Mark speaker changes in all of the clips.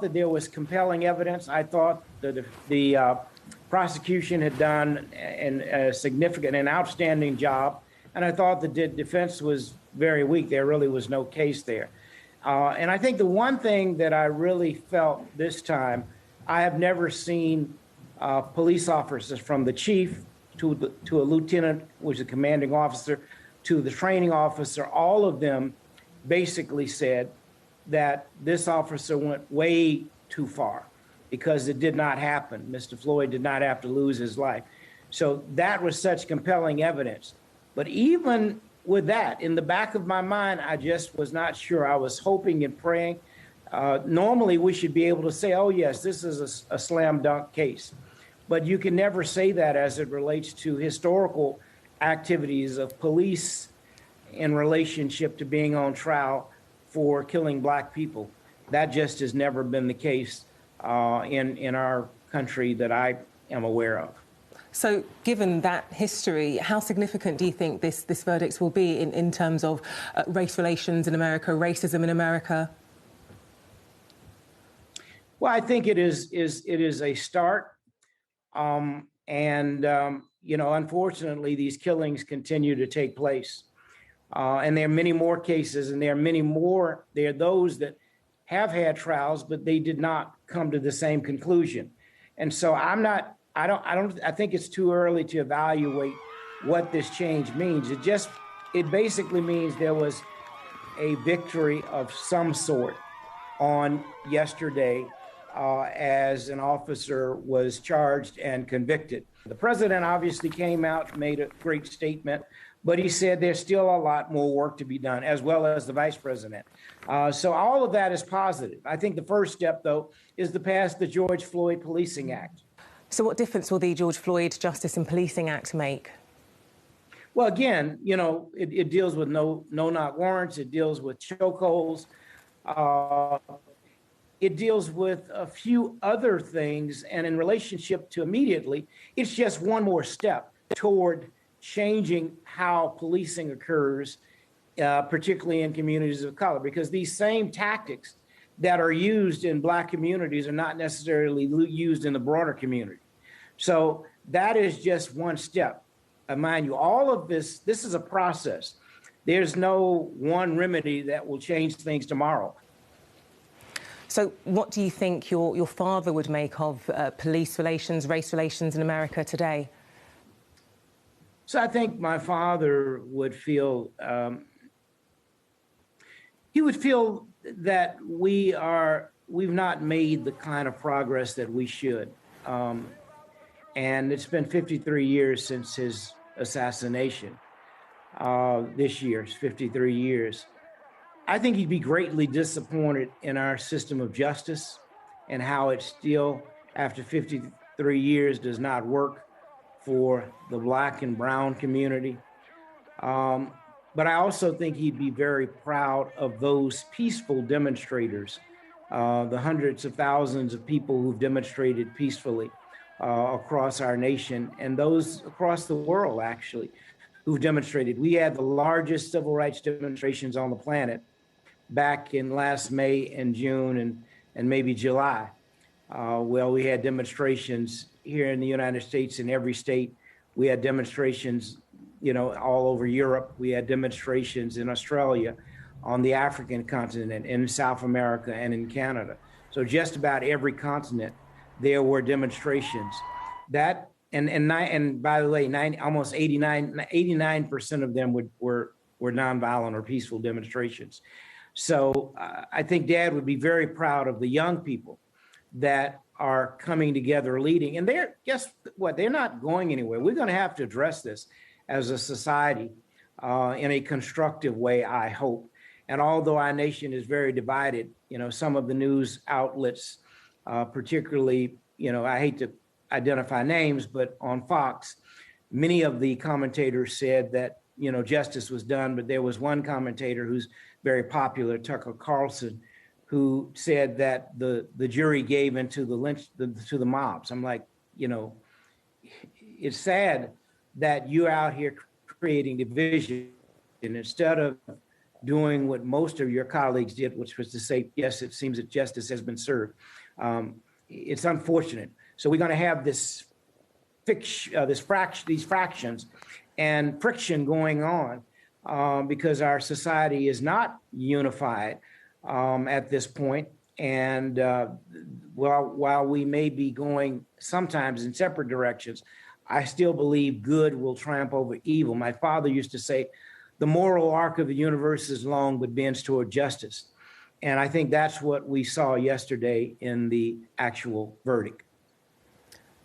Speaker 1: that there was compelling evidence. I thought that the prosecution had done a significant and outstanding job, and I thought the defense was very weak. There really was no case there. And I think the one thing that I really felt this time, I have never seen police officers, from the chief to a lieutenant, which is a commanding officer, to the training officer, all of them basically said that this officer went way too far because it did not happen. Mr. Floyd did not have to lose his life. So that was such compelling evidence. But even with that, in the back of my mind, I just was not sure. I was hoping and praying. Normally, we should be able to say, oh, yes, this is a slam dunk case. But you can never say that as it relates to historical activities of police in relationship to being on trial for killing Black people. That just has never been the case in our country that I am aware of.
Speaker 2: So given that history, how significant do you think this verdict will be in terms of race relations in America, racism in America?
Speaker 1: Well, I think it is a start. You know, unfortunately, these killings continue to take place. And there are many more cases, and there are many more. There are those that have had trials, but they did not come to the same conclusion. And so I think it's too early to evaluate what this change means. It basically means there was a victory of some sort on yesterday as an officer was charged and convicted. The president obviously came out, made a great statement, but he said there's still a lot more work to be done, as well as the vice president. So all of that is positive. I think the first step, though, is to pass the George Floyd Policing Act.
Speaker 2: So what difference will the George Floyd Justice and Policing Act make?
Speaker 1: Well, again, you know, it deals with no-knock warrants. It deals with chokeholds. It deals with a few other things. And in relationship to immediately, it's just one more step toward changing how policing occurs, particularly in communities of color, because these same tactics that are used in Black communities are not necessarily used in the broader community. So that is just one step. Mind you, all of this is a process. There's no one remedy that will change things tomorrow.
Speaker 2: So what do you think your father would make of police relations, race relations in America today?
Speaker 1: So I think my father would feel, he would feel that we've not made the kind of progress that we should. And it's been 53 years since his assassination. This year is 53 years. I think he'd be greatly disappointed in our system of justice and how it still, after 53 years, does not work for the Black and brown community. But I also think he'd be very proud of those peaceful demonstrators, the hundreds of thousands of people who've demonstrated peacefully across our nation, and those across the world, actually, who've demonstrated. We had the largest civil rights demonstrations on the planet back in last May and June and maybe July. Well, we had demonstrations here in the United States in every state. We had demonstrations, you know, all over Europe. We had demonstrations in Australia, on the African continent, in South America, and in Canada. So just about every continent, there were demonstrations. That and by the way, almost 89% of them were nonviolent or peaceful demonstrations. So I think Dad would be very proud of the young people that are coming together, leading. And guess what? They're not going anywhere. We're going to have to address this as a society in a constructive way, I hope. And although our nation is very divided, you know, some of the news outlets, particularly, you know, I hate to identify names, but on Fox, many of the commentators said that, you know, justice was done. But there was one commentator who's very popular, Tucker Carlson, who said that the jury gave into to the mobs. I'm like, you know, it's sad that you're out here creating division, and instead of doing what most of your colleagues did, which was to say, yes, it seems that justice has been served. It's unfortunate. So we're going to have these fractions and friction going on because our society is not unified at this point. And while we may be going sometimes in separate directions, I still believe good will triumph over evil. My father used to say, the moral arc of the universe is long, but bends toward justice. And I think that's what we saw yesterday in the actual verdict.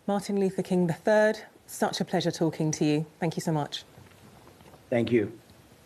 Speaker 2: Martin Luther King III, such a pleasure talking to you. Thank you so much.
Speaker 1: Thank you.